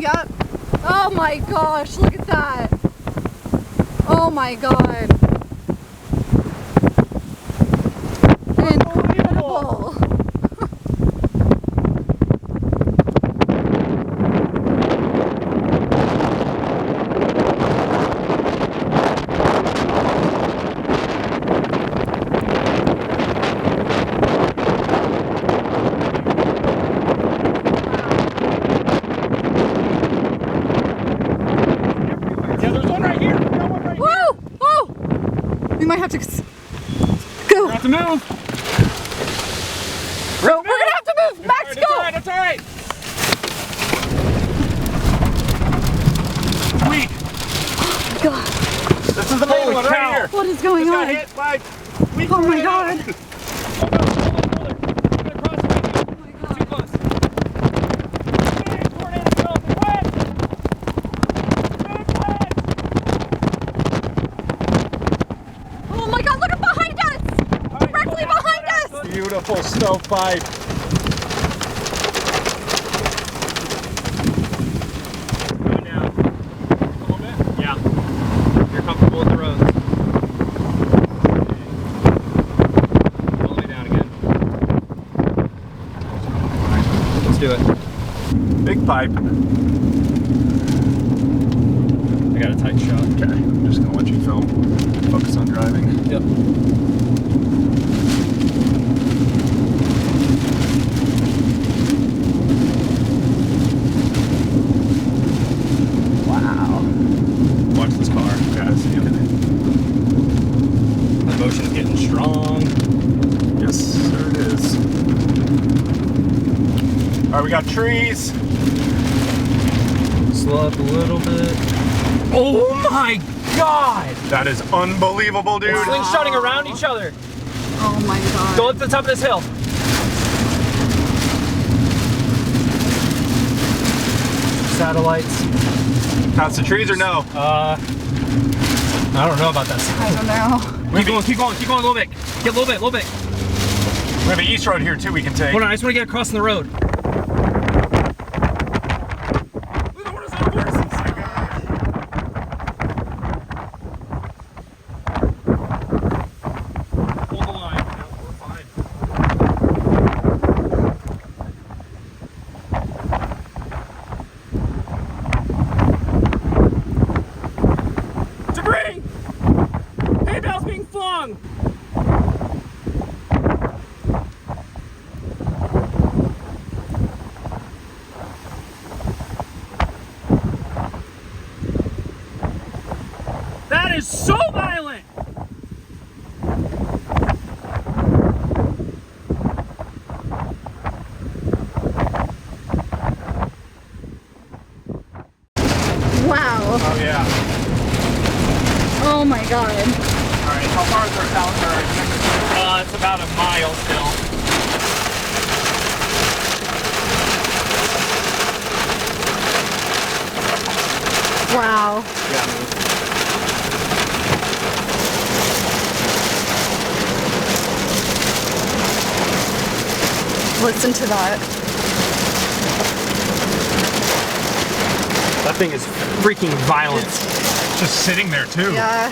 Yep. Oh my gosh, look at that. Oh my god. Incredible. We might have to go. We have to move. We're gonna have to move. Max, go. That's all right. Sweet. Oh my god. This is the main one right here. What is going on? Hit by oh my god. Beautiful stovepipe. Go now. A little bit? Yeah. You're comfortable with the roads. All the way down again. Let's do it. Big pipe. I got a tight shot. Okay. I'm just gonna let you film. Focus on driving. Yep. Motion's getting strong. Yes, sir it is. All right, we got trees. Slow up a little bit. Oh my god! That is unbelievable, dude. We're slingshotting around each other. Oh my god. Go up to the top of this hill. Satellites. Pass the trees or no? I don't know about that. I don't know. Keep going a little bit. Get a little bit. We have an east road here too we can take. Hold on, I just want to get across the road. Hold the line. No, we're fine. Debris! Hay bales being flung! That is so violent! Wow. Oh yeah. Oh my god. Alright, how far is our town? It's about a mile still. Wow. Yeah. Listen to that. That thing is freaking violent. It's just sitting there too. Yeah.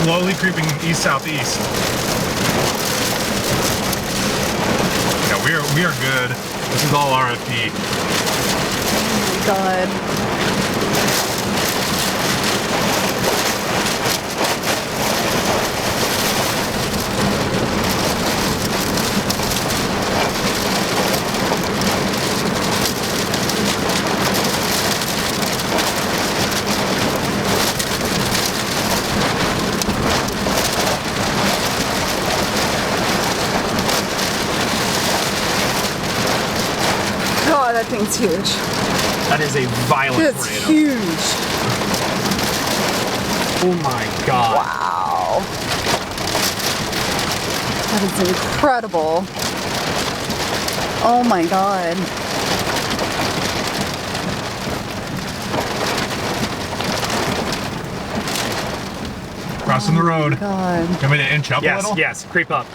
Slowly creeping east-southeast. Yeah, we are good. This is all RFP. Oh my god. God, that thing's huge. That is a violent It's tornado. huge. Oh my god. Wow. That is incredible. Oh my god. Crossing the road. God. Want me to inch up a little? Yes, creep up.